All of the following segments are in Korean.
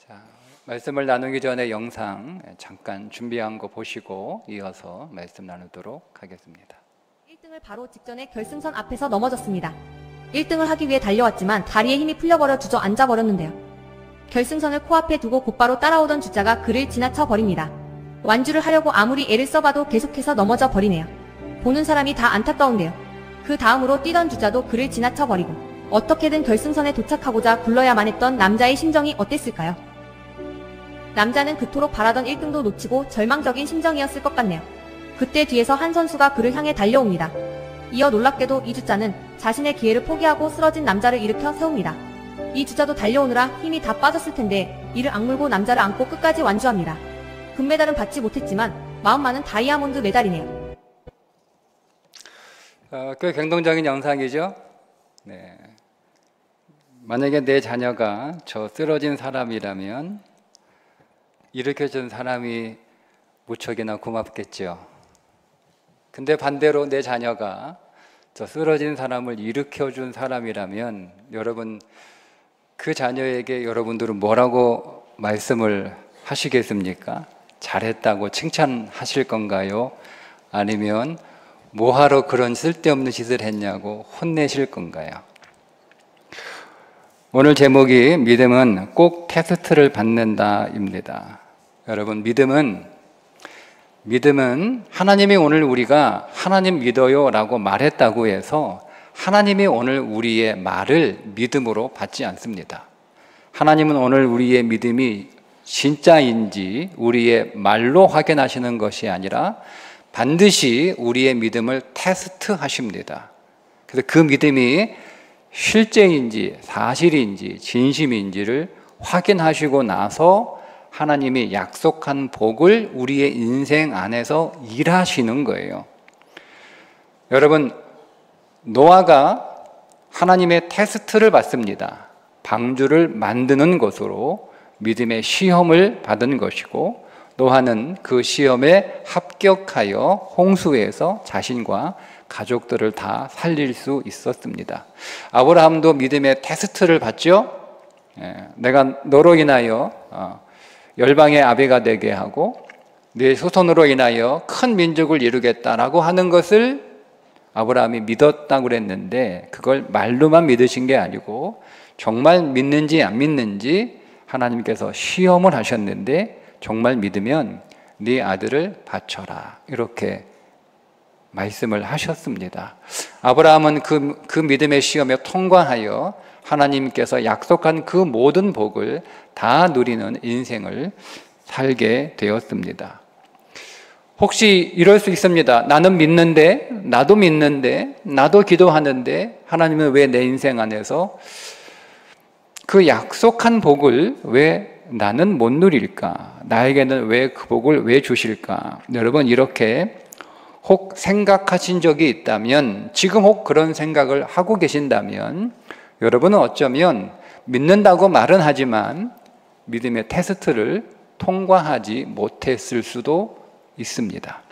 자, 말씀을 나누기 전에 영상 잠깐 준비한 거 보시고 이어서 말씀 나누도록 하겠습니다. 1등을 바로 직전에 결승선 앞에서 넘어졌습니다. 1등을 하기 위해 달려왔지만 다리에 힘이 풀려버려 주저앉아 버렸는데요. 결승선을 코앞에 두고 곧바로 따라오던 주자가 그를 지나쳐 버립니다. 완주를 하려고 아무리 애를 써봐도 계속해서 넘어져 버리네요. 보는 사람이 다 안타까운데요. 그 다음으로 뛰던 주자도 그를 지나쳐 버리고 어떻게든 결승선에 도착하고자 굴러야만 했던 남자의 심정이 어땠을까요? 남자는 그토록 바라던 1등도 놓치고 절망적인 심정이었을 것 같네요. 그때 뒤에서 한 선수가 그를 향해 달려옵니다. 이어 놀랍게도 이 주자는 자신의 기회를 포기하고 쓰러진 남자를 일으켜 세웁니다. 이 주자도 달려오느라 힘이 다 빠졌을 텐데 이를 악물고 남자를 안고 끝까지 완주합니다. 금메달은 받지 못했지만 마음만은 다이아몬드 메달이네요. 꽤 감동적인 영상이죠. 네. 만약에 내 자녀가 저 쓰러진 사람이라면 일으켜준 사람이 무척이나 고맙겠죠. 근데 반대로 내 자녀가 저 쓰러진 사람을 일으켜준 사람이라면 여러분, 그 자녀에게 여러분들은 뭐라고 말씀을 하시겠습니까? 잘했다고 칭찬하실 건가요? 아니면 뭐하러 그런 쓸데없는 짓을 했냐고 혼내실 건가요? 오늘 제목이 믿음은 꼭 테스트를 받는다입니다. 여러분, 믿음은 하나님이 오늘 우리가 하나님 믿어요 라고 말했다고 해서 하나님이 오늘 우리의 말을 믿음으로 받지 않습니다. 하나님은 오늘 우리의 믿음이 진짜인지 우리의 말로 확인하시는 것이 아니라 반드시 우리의 믿음을 테스트하십니다. 그래서 그 믿음이 실제인지 사실인지 진심인지를 확인하시고 나서 하나님이 약속한 복을 우리의 인생 안에서 일하시는 거예요. 여러분, 노아가 하나님의 테스트를 받습니다. 방주를 만드는 것으로 믿음의 시험을 받은 것이고, 노아는 그 시험에 합격하여 홍수에서 자신과 가족들을 다 살릴 수 있었습니다. 아브라함도 믿음의 테스트를 받죠. 내가 너로 인하여 열방의 아비가 되게 하고 네 후손으로 인하여 큰 민족을 이루겠다라고 하는 것을 아브라함이 믿었다고 그랬는데, 그걸 말로만 믿으신 게 아니고 정말 믿는지 안 믿는지 하나님께서 시험을 하셨는데, 정말 믿으면 네 아들을 바쳐라 이렇게 말씀을 하셨습니다. 아브라함은 그 믿음의 시험에 통과하여 하나님께서 약속한 그 모든 복을 다 누리는 인생을 살게 되었습니다. 혹시 이럴 수 있습니다. 나는 믿는데, 나도 믿는데, 나도 기도하는데 하나님은 왜 내 인생 안에서 그 약속한 복을 왜 나는 못 누릴까? 나에게는 왜 그 복을 왜 주실까? 여러분, 이렇게 혹 생각하신 적이 있다면, 지금 혹 그런 생각을 하고 계신다면 여러분은 어쩌면 믿는다고 말은 하지만 믿음의 테스트를 통과하지 못했을 수도 있습니다.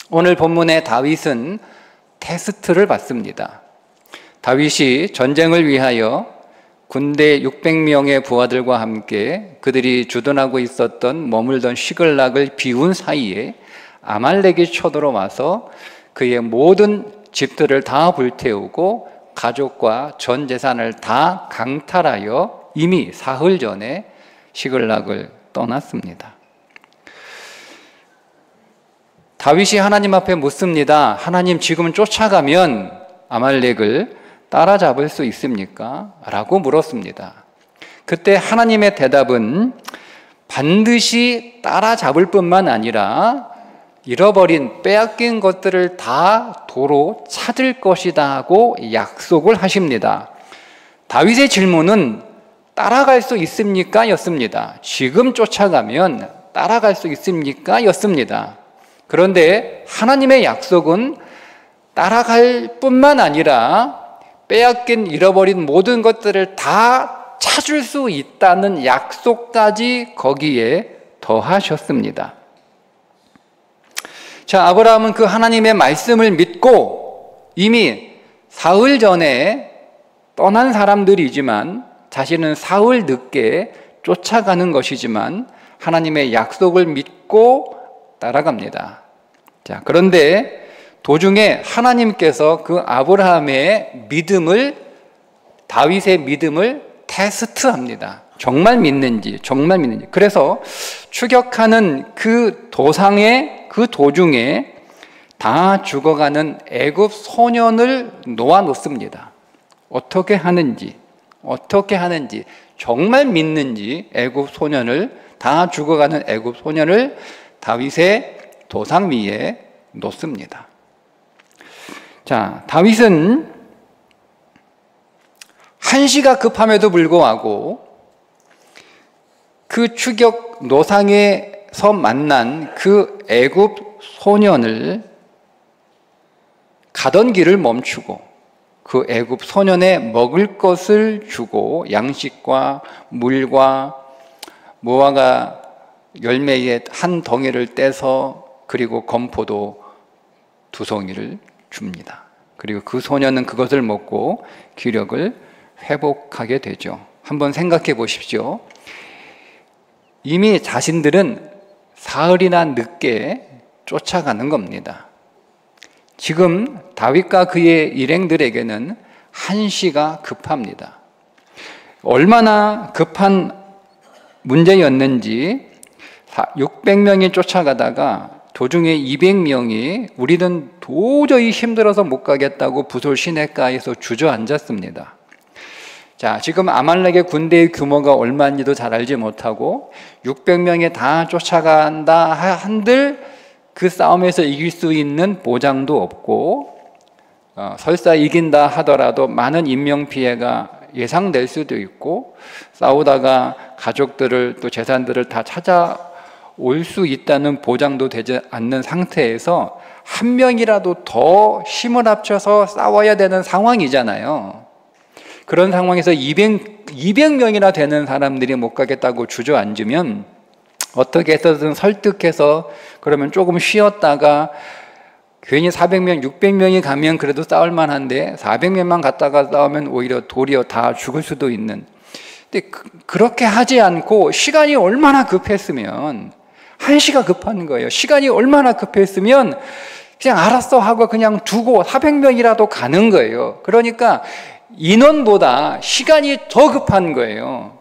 오늘 본문의 다윗은 테스트를 받습니다. 다윗이 전쟁을 위하여 군대 600명의 부하들과 함께 그들이 주둔하고 있었던 머물던 시글락을 비운 사이에 아말렉이 쳐들어와서 그의 모든 집들을 다 불태우고 가족과 전 재산을 다 강탈하여 이미 사흘 전에 시글락을 떠났습니다. 다윗이 하나님 앞에 묻습니다. 하나님, 지금 쫓아가면 아말렉을 따라잡을 수 있습니까? 라고 물었습니다. 그때 하나님의 대답은 반드시 따라잡을 뿐만 아니라 잃어버린 빼앗긴 것들을 다 도로 찾을 것이다 하고 약속을 하십니다. 다윗의 질문은 따라갈 수 있습니까? 였습니다. 지금 쫓아가면 따라갈 수 있습니까? 였습니다. 그런데 하나님의 약속은 따라갈 뿐만 아니라 빼앗긴 잃어버린 모든 것들을 다 찾을 수 있다는 약속까지 거기에 더하셨습니다. 자, 아브라함은 그 하나님의 말씀을 믿고 이미 사흘 전에 떠난 사람들이지만 자신은 사흘 늦게 쫓아가는 것이지만 하나님의 약속을 믿고 따라갑니다. 자, 그런데 도중에 하나님께서 그 아브라함의 믿음을, 다윗의 믿음을 테스트합니다. 정말 믿는지. 그래서 추격하는 그 도중에 다 죽어가는 애굽 소년을 놓아놓습니다. 어떻게 하는지, 정말 믿는지 다 죽어가는 애굽 소년을 다윗의 도상 위에 놓습니다. 자, 다윗은 한시가 급함에도 불구하고 그 추격 노상에서 만난 그 애굽 소년을 가던 길을 멈추고 그 애굽 소년에 먹을 것을 주고 양식과 물과 무화과 열매의 한 덩이를 떼서 그리고 건포도 2송이를 줍니다. 그리고 그 소년은 그것을 먹고 기력을 회복하게 되죠. 한번 생각해 보십시오. 이미 자신들은 사흘이나 늦게 쫓아가는 겁니다. 지금 다윗과 그의 일행들에게는 한시가 급합니다. 얼마나 급한 문제였는지 600명이 쫓아가다가 도중에 200명이 우리는 도저히 힘들어서 못 가겠다고 부솔 시내가에서 주저앉았습니다. 자, 지금 아말렉의 군대의 규모가 얼마인지도 잘 알지 못하고 600명이 다 쫓아간다 한들 그 싸움에서 이길 수 있는 보장도 없고 설사 이긴다 하더라도 많은 인명피해가 예상될 수도 있고 싸우다가 가족들을 또 재산들을 다 찾아올 수 있다는 보장도 되지 않는 상태에서 한 명이라도 더 힘을 합쳐서 싸워야 되는 상황이잖아요. 그런 상황에서 200명이나 되는 사람들이 못 가겠다고 주저앉으면 어떻게 해서든 설득해서 그러면 조금 쉬었다가 괜히 400명, 600명이 가면 그래도 싸울 만한데 400명만 갔다가 싸우면 오히려 도리어 다 죽을 수도 있는. 근데 그렇게 하지 않고 시간이 얼마나 급했으면, 한시가 급한 거예요. 시간이 얼마나 급했으면 그냥 알았어 하고 그냥 두고 400명이라도 가는 거예요. 그러니까 인원보다 시간이 더 급한 거예요.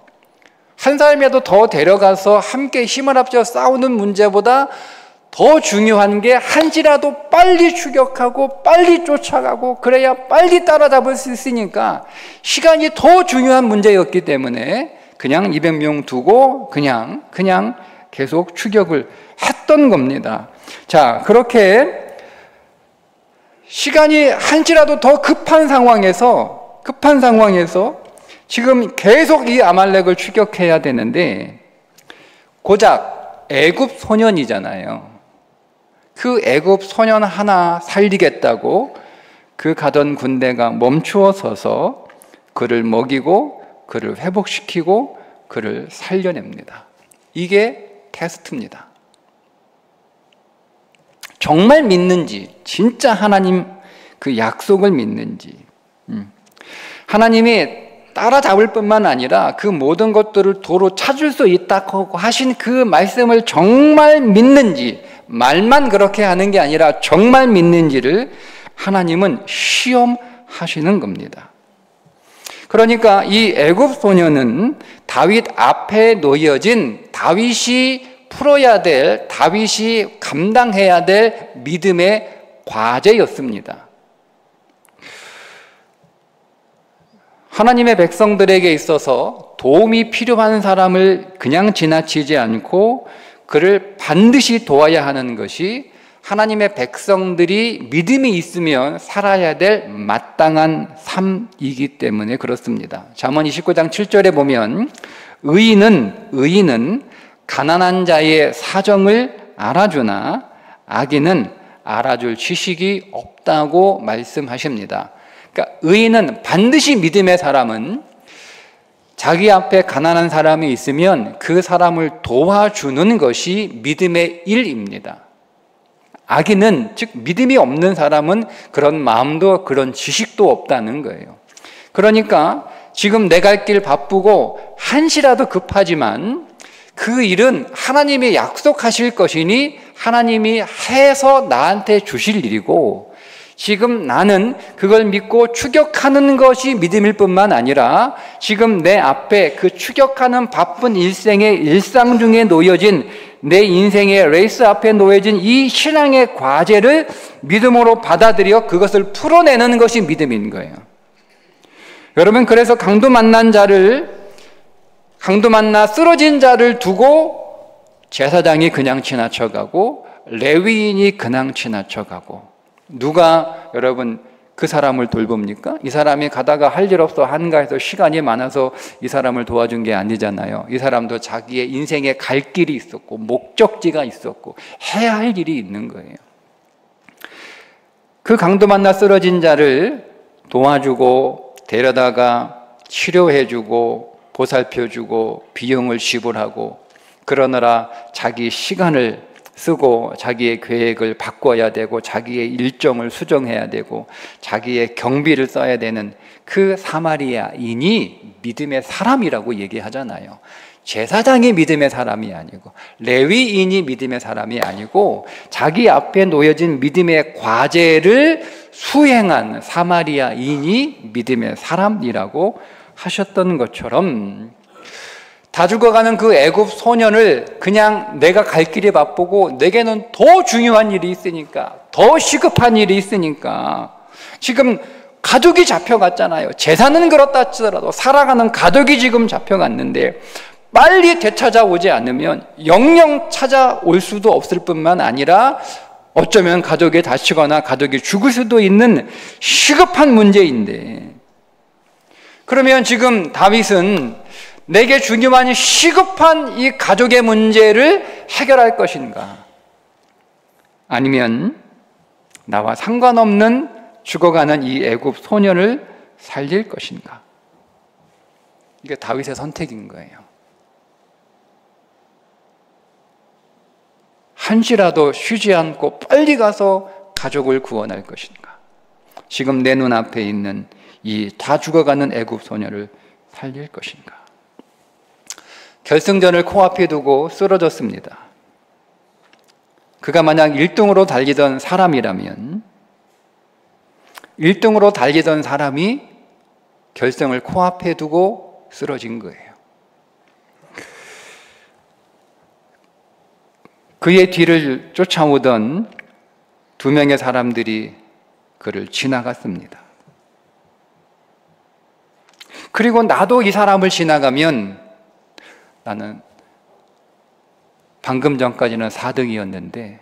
한 사람이라도 더 데려가서 함께 힘을 합쳐 싸우는 문제보다 더 중요한 게 한시라도 빨리 추격하고 빨리 쫓아가고 그래야 빨리 따라잡을 수 있으니까 시간이 더 중요한 문제였기 때문에 그냥 200명 두고 그냥 계속 추격을 했던 겁니다. 자, 그렇게 시간이 한시라도 더 급한 상황에서 지금 계속 이 아말렉을 추격해야 되는데 고작 애굽 소년이잖아요. 그 애굽 소년 하나 살리겠다고 그 가던 군대가 멈추어 서서 그를 먹이고 그를 회복시키고 그를 살려냅니다. 이게 테스트입니다. 정말 믿는지, 진짜 하나님 그 약속을 믿는지, 하나님이 따라잡을 뿐만 아니라 그 모든 것들을 도로 찾을 수 있다고 하신 그 말씀을 정말 믿는지, 말만 그렇게 하는 게 아니라 정말 믿는지를 하나님은 시험하시는 겁니다. 그러니까 이 애굽 소년은 다윗 앞에 놓여진 다윗이 풀어야 될, 다윗이 감당해야 될 믿음의 과제였습니다. 하나님의 백성들에게 있어서 도움이 필요한 사람을 그냥 지나치지 않고 그를 반드시 도와야 하는 것이 하나님의 백성들이 믿음이 있으면 살아야 될 마땅한 삶이기 때문에 그렇습니다. 잠언 29장 7절에 보면 의인은 가난한 자의 사정을 알아주나 악인은 알아줄 지식이 없다고 말씀하십니다. 그러니까 의인은 반드시 믿음의 사람은 자기 앞에 가난한 사람이 있으면 그 사람을 도와주는 것이 믿음의 일입니다. 악인은, 즉 믿음이 없는 사람은 그런 마음도 그런 지식도 없다는 거예요. 그러니까 지금 내 갈 길 바쁘고 한시라도 급하지만 그 일은 하나님이 약속하실 것이니 하나님이 해서 나한테 주실 일이고, 지금 나는 그걸 믿고 추격하는 것이 믿음일 뿐만 아니라 지금 내 앞에 그 추격하는 바쁜 일생의 일상 중에 놓여진, 내 인생의 레이스 앞에 놓여진 이 신앙의 과제를 믿음으로 받아들여 그것을 풀어내는 것이 믿음인 거예요. 여러분, 그래서 강도 만나 쓰러진 자를 두고 제사장이 그냥 지나쳐가고 레위인이 그냥 지나쳐가고, 누가 여러분 그 사람을 돌봅니까? 이 사람이 가다가 할 일 없어 한가해서 시간이 많아서 이 사람을 도와준 게 아니잖아요. 이 사람도 자기의 인생에 갈 길이 있었고 목적지가 있었고 해야 할 일이 있는 거예요. 그 강도 만나 쓰러진 자를 도와주고 데려다가 치료해주고 보살펴주고 비용을 지불하고 그러느라 자기 시간을 쓰고 자기의 계획을 바꿔야 되고 자기의 일정을 수정해야 되고 자기의 경비를 써야 되는 그 사마리아인이 믿음의 사람이라고 얘기하잖아요. 제사장이 믿음의 사람이 아니고 레위인이 믿음의 사람이 아니고 자기 앞에 놓여진 믿음의 과제를 수행한 사마리아인이 믿음의 사람이라고 하셨던 것처럼, 다 죽어가는 그 애굽 소년을 그냥 내가 갈 길이 바쁘고 내게는 더 중요한 일이 있으니까, 더 시급한 일이 있으니까, 지금 가족이 잡혀갔잖아요. 재산은 그렇다 치더라도 살아가는 가족이 지금 잡혀갔는데 빨리 되찾아오지 않으면 영영 찾아올 수도 없을 뿐만 아니라 어쩌면 가족이 다치거나 가족이 죽을 수도 있는 시급한 문제인데, 그러면 지금 다윗은 내게 중요한 시급한 이 가족의 문제를 해결할 것인가? 아니면 나와 상관없는 죽어가는 이 애굽 소년을 살릴 것인가? 이게 다윗의 선택인 거예요. 한시라도 쉬지 않고 빨리 가서 가족을 구원할 것인가? 지금 내 눈앞에 있는 이 다 죽어가는 애굽 소년을 살릴 것인가? 결승전을 코앞에 두고 쓰러졌습니다. 그가 만약 1등으로 달리던 사람이라면 1등으로 달리던 사람이 결승을 코앞에 두고 쓰러진 거예요. 그의 뒤를 쫓아오던 2명의 사람들이 그를 지나갔습니다. 그리고 나도 이 사람을 지나가면, 나는 방금 전까지는 4등이었는데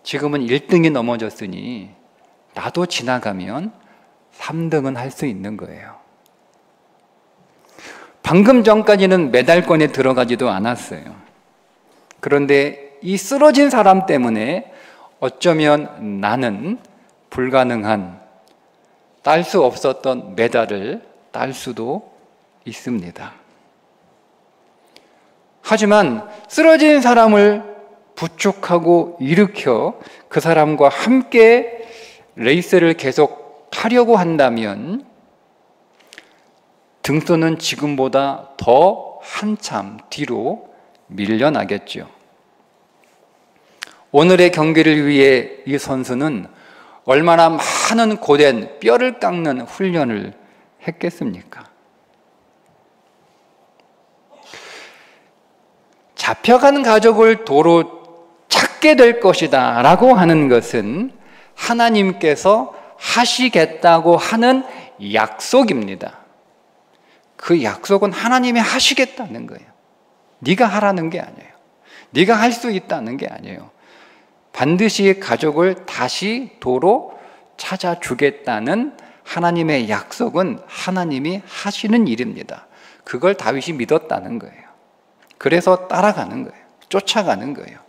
지금은 1등이 넘어졌으니 나도 지나가면 3등은 할 수 있는 거예요. 방금 전까지는 메달권에 들어가지도 않았어요. 그런데 이 쓰러진 사람 때문에 어쩌면 나는 불가능한, 딸 수 없었던 메달을 딸 수도 있습니다. 하지만 쓰러진 사람을 부축하고 일으켜 그 사람과 함께 레이스를 계속 하려고 한다면 등수는 지금보다 더 한참 뒤로 밀려나겠죠. 오늘의 경기를 위해 이 선수는 얼마나 많은 고된 뼈를 깎는 훈련을 했겠습니까? 잡혀가는 가족을 도로 찾게 될 것이다 라고 하는 것은 하나님께서 하시겠다고 하는 약속입니다. 그 약속은 하나님이 하시겠다는 거예요. 네가 하라는 게 아니에요. 네가 할 수 있다는 게 아니에요. 반드시 가족을 다시 도로 찾아주겠다는 하나님의 약속은 하나님이 하시는 일입니다. 그걸 다윗이 믿었다는 거예요. 그래서 따라가는 거예요. 쫓아가는 거예요.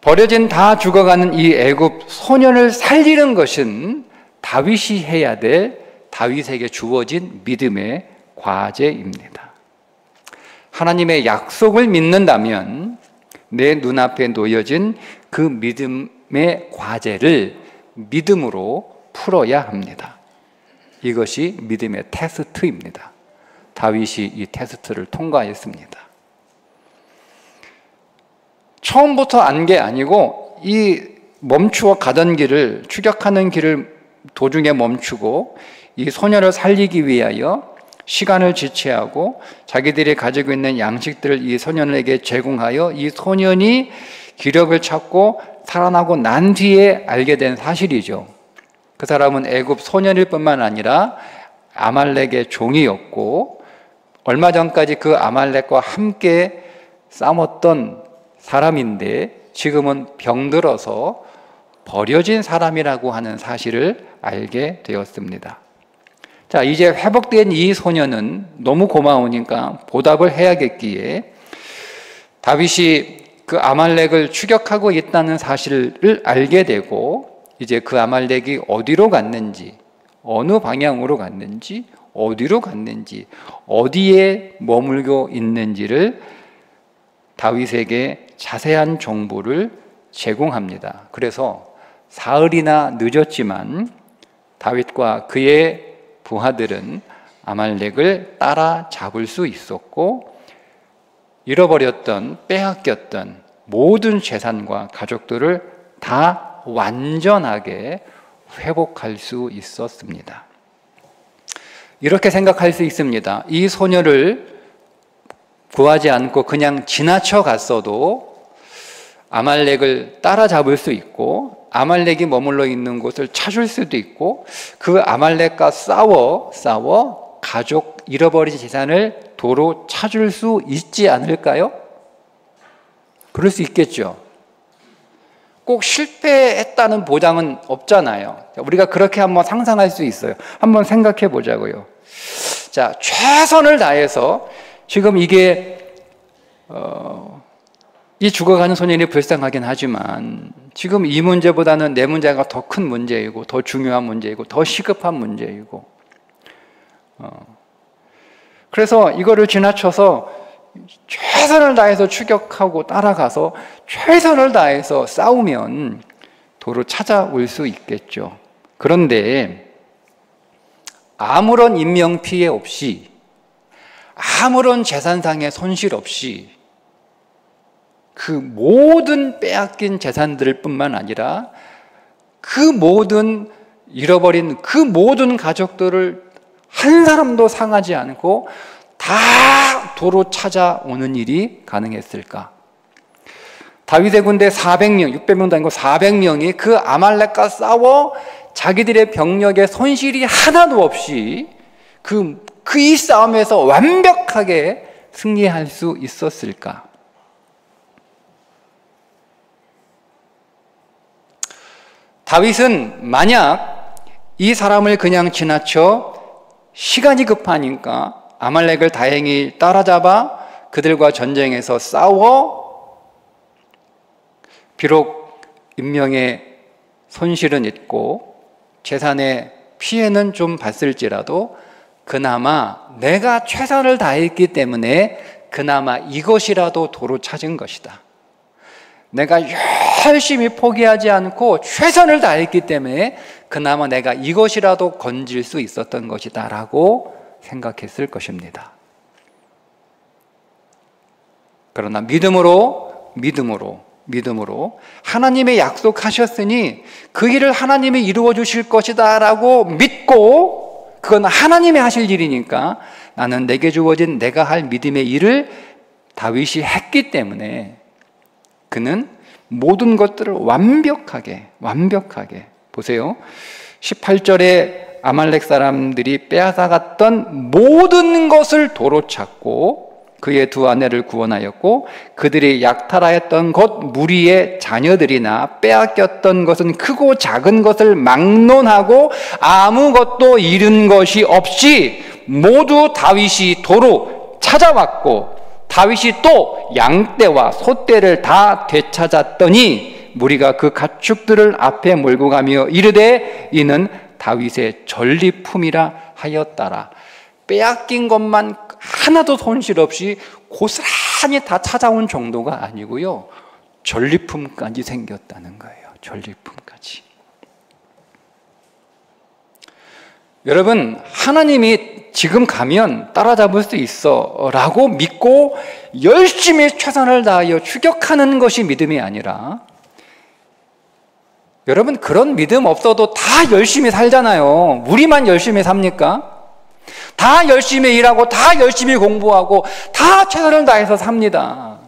버려진 다 죽어가는 이 애굽 소년을 살리는 것은 다윗이 해야 될, 다윗에게 주어진 믿음의 과제입니다. 하나님의 약속을 믿는다면 내 눈앞에 놓여진 그 믿음의 과제를 믿음으로 풀어야 합니다. 이것이 믿음의 테스트입니다. 다윗이 이 테스트를 통과했습니다. 처음부터 안 게 아니고 이 멈추어 가던 길을, 추격하는 길을 도중에 멈추고 이 소년을 살리기 위하여 시간을 지체하고 자기들이 가지고 있는 양식들을 이 소년에게 제공하여 이 소년이 기력을 찾고 살아나고 난 뒤에 알게 된 사실이죠. 그 사람은 애굽 소년일 뿐만 아니라 아말렉의 종이었고 얼마 전까지 그 아말렉과 함께 싸웠던 사람인데 지금은 병들어서 버려진 사람이라고 하는 사실을 알게 되었습니다. 자, 이제 회복된 이 소년은 너무 고마우니까 보답을 해야겠기에 다윗이 그 아말렉을 추격하고 있다는 사실을 알게 되고 이제 그 아말렉이 어디로 갔는지, 어느 방향으로 갔는지, 어디로 갔는지, 어디에 머물고 있는지를 다윗에게 자세한 정보를 제공합니다. 그래서 사흘이나 늦었지만 다윗과 그의 부하들은 아말렉을 따라잡을 수 있었고 잃어버렸던, 빼앗겼던 모든 재산과 가족들을 다 완전하게 회복할 수 있었습니다. 이렇게 생각할 수 있습니다. 이 소녀를 구하지 않고 그냥 지나쳐 갔어도 아말렉을 따라잡을 수 있고 아말렉이 머물러 있는 곳을 찾을 수도 있고 그 아말렉과 싸워 가족 잃어버린 재산을 도로 찾을 수 있지 않을까요? 그럴 수 있겠죠. 꼭 실패했다는 보장은 없잖아요. 우리가 그렇게 한번 상상할 수 있어요. 한번 생각해 보자고요. 자, 최선을 다해서 지금 이게 이 죽어가는 소년이 불쌍하긴 하지만 지금 이 문제보다는 내 문제가 더 큰 문제이고 더 중요한 문제이고 더 시급한 문제이고 그래서 이거를 지나쳐서 최선을 다해서 추격하고 따라가서 최선을 다해서 싸우면 도로 찾아올 수 있겠죠. 그런데 아무런 인명피해 없이 아무런 재산상의 손실 없이 그 모든 빼앗긴 재산들 뿐만 아니라 그 모든 잃어버린 그 모든 가족들을 한 사람도 상하지 않고 다 도로 찾아오는 일이 가능했을까? 다윗의 군대 400명, 600명도 아니고 400명이 그 아말렉과 싸워 자기들의 병력에 손실이 하나도 없이 이 싸움에서 완벽하게 승리할 수 있었을까? 다윗은 만약 이 사람을 그냥 지나쳐 시간이 급하니까 아말렉을 다행히 따라잡아 그들과 전쟁에서 싸워 비록 인명의 손실은 있고 재산의 피해는 좀 봤을지라도 그나마 내가 최선을 다했기 때문에 그나마 이것이라도 도로 찾은 것이다. 내가 열심히 포기하지 않고 최선을 다했기 때문에 그나마 내가 이것이라도 건질 수 있었던 것이다 라고 생각했을 것입니다. 그러나 믿음으로 하나님의 약속하셨으니 그 일을 하나님이 이루어 주실 것이다 라고 믿고 그건 하나님이 하실 일이니까 나는 내게 주어진 내가 할 믿음의 일을 다윗이 했기 때문에 그는 모든 것들을 완벽하게 보세요. 18절에 아말렉 사람들이 빼앗아갔던 모든 것을 도로 찾고 그의 두 아내를 구원하였고 그들이 약탈하였던 것 무리의 자녀들이나 빼앗겼던 것은 크고 작은 것을 막론하고 아무것도 잃은 것이 없이 모두 다윗이 도로 찾아왔고 다윗이 또 양떼와 소떼를 다 되찾았더니 무리가 그 가축들을 앞에 몰고 가며 이르되 이는 다윗의 전리품이라 하였더라. 빼앗긴 것만 하나도 손실 없이 고스란히 다 찾아온 정도가 아니고요. 전리품까지 생겼다는 거예요. 전리품까지. 여러분, 하나님이 지금 가면 따라잡을 수 있어 라고 믿고 열심히 최선을 다하여 추격하는 것이 믿음이 아니라, 여러분, 그런 믿음 없어도 다 열심히 살잖아요. 우리만 열심히 삽니까? 다 열심히 일하고 다 열심히 공부하고 다 최선을 다해서 삽니다.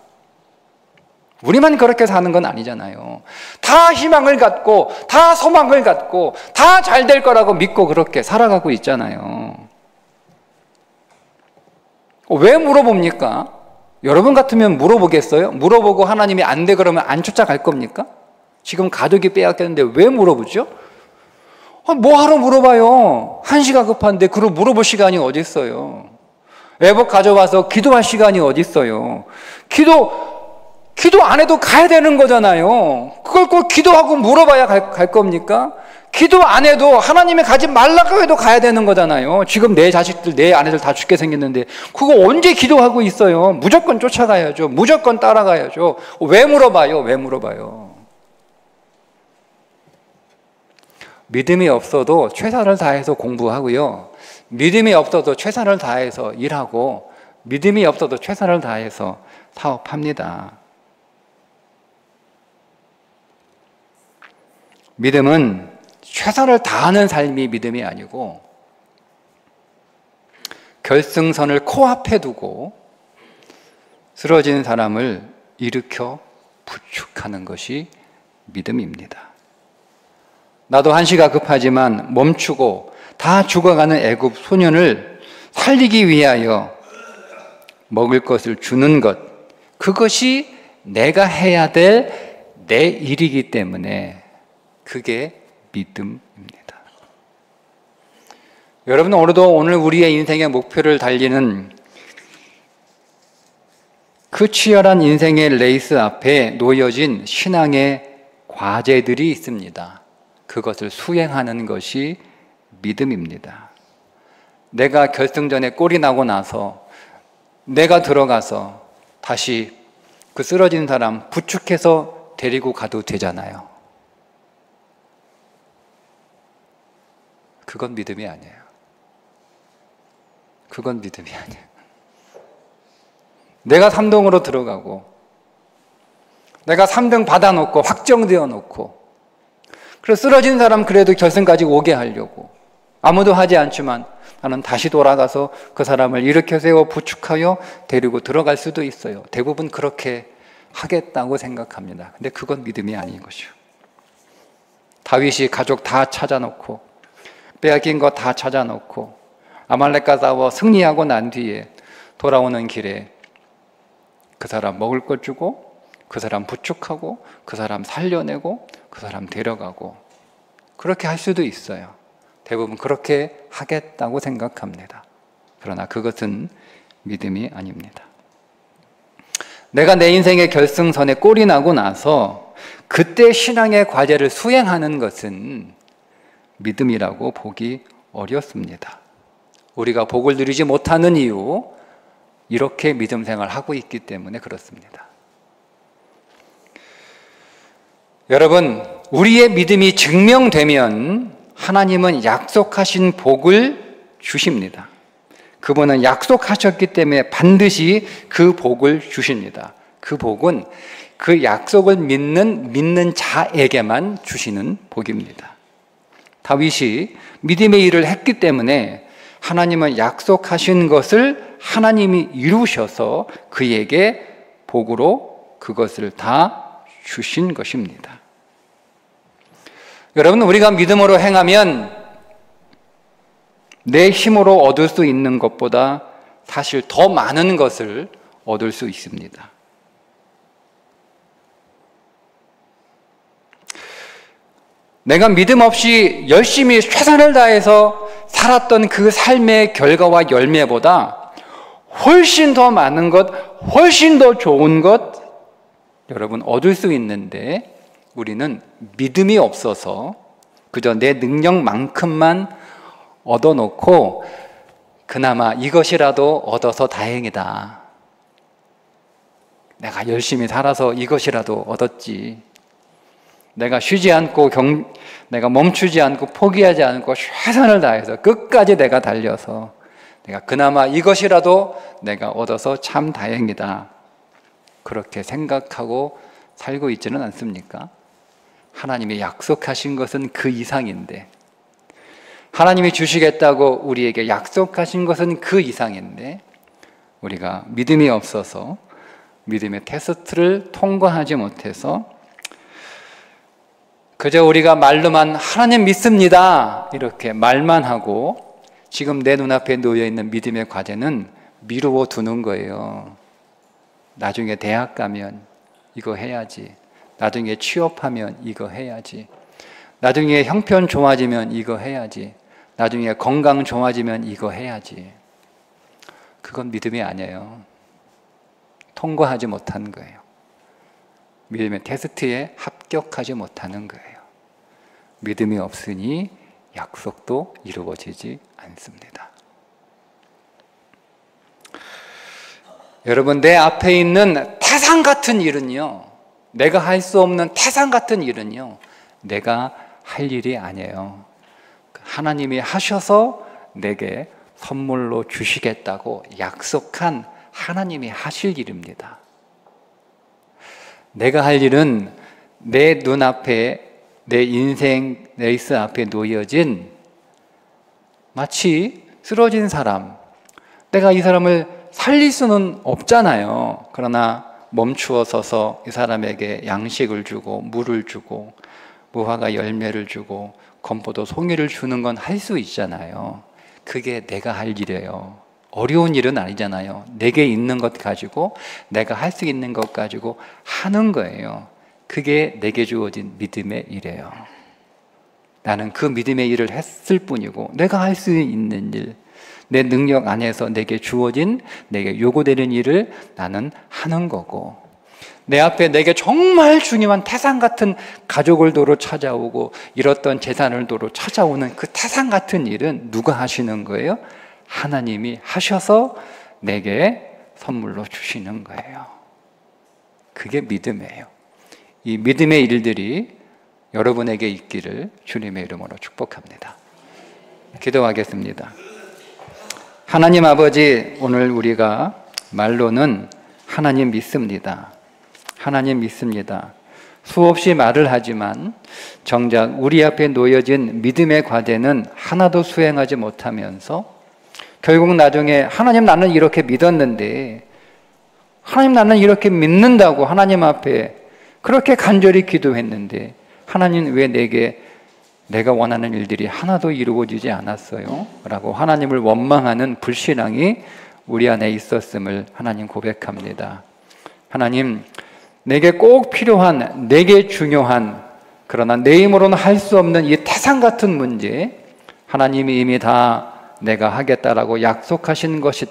우리만 그렇게 사는 건 아니잖아요. 다 희망을 갖고 다 소망을 갖고 다 잘 될 거라고 믿고 그렇게 살아가고 있잖아요. 왜 물어봅니까? 여러분 같으면 물어보겠어요? 물어보고 하나님이 안 돼 그러면 안 쫓아갈 겁니까? 지금 가족이 빼앗겼는데 왜 물어보죠? 뭐하러 물어봐요? 한시가 급한데 그걸 물어볼 시간이 어디 있어요? 애복 가져와서 기도할 시간이 어디 있어요? 기도 안 해도 가야 되는 거잖아요. 그걸 꼭 기도하고 물어봐야 갈 겁니까? 기도 안 해도 하나님이 가지 말라고 해도 가야 되는 거잖아요. 지금 내 자식들, 내 아내들 다 죽게 생겼는데 그거 언제 기도하고 있어요? 무조건 쫓아가야죠. 무조건 따라가야죠. 왜 물어봐요? 왜 물어봐요? 믿음이 없어도 최선을 다해서 공부하고요. 믿음이 없어도 최선을 다해서 일하고, 믿음이 없어도 최선을 다해서 사업합니다. 믿음은 최선을 다하는 삶이 믿음이 아니고 결승선을 코앞에 두고 쓰러진 사람을 일으켜 부축하는 것이 믿음입니다. 나도 한시가 급하지만 멈추고 다 죽어가는 애굽 소년을 살리기 위하여 먹을 것을 주는 것, 그것이 내가 해야 될 내 일이기 때문에 그게 믿음입니다. 여러분, 오늘 우리의 인생의 목표를 달리는 그 치열한 인생의 레이스 앞에 놓여진 신앙의 과제들이 있습니다. 그것을 수행하는 것이 믿음입니다. 내가 결승전에 골이 나고 나서 내가 들어가서 다시 그 쓰러진 사람 부축해서 데리고 가도 되잖아요. 그건 믿음이 아니에요. 그건 믿음이 아니에요. 내가 3등으로 들어가고 내가 3등 받아놓고 확정되어 놓고, 그래서 쓰러진 사람 그래도 결승까지 오게 하려고 아무도 하지 않지만 나는 다시 돌아가서 그 사람을 일으켜 세워 부축하여 데리고 들어갈 수도 있어요. 대부분 그렇게 하겠다고 생각합니다. 근데 그건 믿음이 아닌 것이죠. 다윗이 가족 다 찾아놓고 빼앗긴 거 다 찾아놓고 아말렉과 싸워 승리하고 난 뒤에 돌아오는 길에 그 사람 먹을 것 주고 그 사람 부축하고 그 사람 살려내고 그 사람 데려가고, 그렇게 할 수도 있어요. 대부분 그렇게 하겠다고 생각합니다. 그러나 그것은 믿음이 아닙니다. 내가 내 인생의 결승선에 골이 나고 나서 그때 신앙의 과제를 수행하는 것은 믿음이라고 보기 어렵습니다. 우리가 복을 누리지 못하는 이유, 이렇게 믿음 생활을 하고 있기 때문에 그렇습니다. 여러분, 우리의 믿음이 증명되면 하나님은 약속하신 복을 주십니다. 그분은 약속하셨기 때문에 반드시 그 복을 주십니다. 그 복은 그 약속을 믿는 자에게만 주시는 복입니다. 다윗이 믿음의 일을 했기 때문에 하나님은 약속하신 것을 하나님이 이루셔서 그에게 복으로 그것을 다 주신 것입니다. 여러분, 우리가 믿음으로 행하면 내 힘으로 얻을 수 있는 것보다 사실 더 많은 것을 얻을 수 있습니다. 내가 믿음 없이 열심히 최선을 다해서 살았던 그 삶의 결과와 열매보다 훨씬 더 많은 것, 훨씬 더 좋은 것 여러분 얻을 수 있는데, 우리는 믿음이 없어서 그저 내 능력만큼만 얻어놓고 그나마 이것이라도 얻어서 다행이다. 내가 열심히 살아서 이것이라도 얻었지. 내가 쉬지 않고 내가 멈추지 않고 포기하지 않고 최선을 다해서 끝까지 내가 달려서 내가 그나마 이것이라도 내가 얻어서 참 다행이다. 그렇게 생각하고 살고 있지는 않습니까? 하나님이 약속하신 것은 그 이상인데, 하나님이 주시겠다고 우리에게 약속하신 것은 그 이상인데, 우리가 믿음이 없어서 믿음의 테스트를 통과하지 못해서 그저 우리가 말로만 하나님 믿습니다 이렇게 말만 하고 지금 내 눈앞에 놓여있는 믿음의 과제는 미루어 두는 거예요. 나중에 대학 가면 이거 해야지, 나중에 취업하면 이거 해야지, 나중에 형편 좋아지면 이거 해야지, 나중에 건강 좋아지면 이거 해야지. 그건 믿음이 아니에요. 통과하지 못한 거예요. 믿음의 테스트에 합격하지 못하는 거예요. 믿음이 없으니 약속도 이루어지지 않습니다. 여러분, 내 앞에 있는 태산 같은 일은요, 내가 할 수 없는 태산 같은 일은요, 내가 할 일이 아니에요. 하나님이 하셔서 내게 선물로 주시겠다고 약속한 하나님이 하실 일입니다. 내가 할 일은 내 눈앞에, 내 인생 레이스 앞에 놓여진 마치 쓰러진 사람, 내가 이 사람을 살릴 수는 없잖아요. 그러나 멈추어 서서 이 사람에게 양식을 주고 물을 주고 무화과 열매를 주고 건포도 송이를 주는 건 할 수 있잖아요. 그게 내가 할 일이에요. 어려운 일은 아니잖아요. 내게 있는 것 가지고, 내가 할 수 있는 것 가지고 하는 거예요. 그게 내게 주어진 믿음의 일이에요. 나는 그 믿음의 일을 했을 뿐이고, 내가 할 수 있는 일, 내 능력 안에서 내게 주어진, 내게 요구되는 일을 나는 하는 거고, 내 앞에 내게 정말 중요한 태산 같은 가족을 도로 찾아오고 잃었던 재산을 도로 찾아오는 그 태산 같은 일은 누가 하시는 거예요? 하나님이 하셔서 내게 선물로 주시는 거예요. 그게 믿음이에요. 이 믿음의 일들이 여러분에게 있기를 주님의 이름으로 축복합니다. 기도하겠습니다. 하나님 아버지, 오늘 우리가 말로는 하나님 믿습니다. 하나님 믿습니다. 수없이 말을 하지만 정작 우리 앞에 놓여진 믿음의 과제는 하나도 수행하지 못하면서 결국 나중에 하나님 나는 이렇게 믿었는데, 하나님 나는 이렇게 믿는다고 하나님 앞에 그렇게 간절히 기도했는데 하나님 왜 내가 원하는 일들이 하나도 이루어지지 않았어요? 라고 하나님을 원망하는 불신앙이 우리 안에 있었음을 하나님 고백합니다. 하나님, 내게 꼭 필요한, 내게 중요한, 그러나 내 힘으로는 할 수 없는 이 태산 같은 문제, 하나님이 이미 다 내가 하겠다라고 약속하신 것이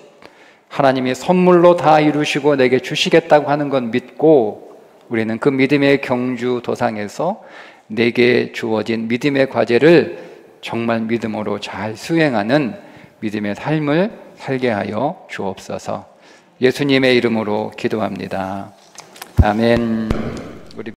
하나님이 선물로 다 이루시고 내게 주시겠다고 하는 건 믿고, 우리는 그 믿음의 경주 도상에서 내게 주어진 믿음의 과제를 정말 믿음으로 잘 수행하는 믿음의 삶을 살게 하여 주옵소서. 예수님의 이름으로 기도합니다. 아멘.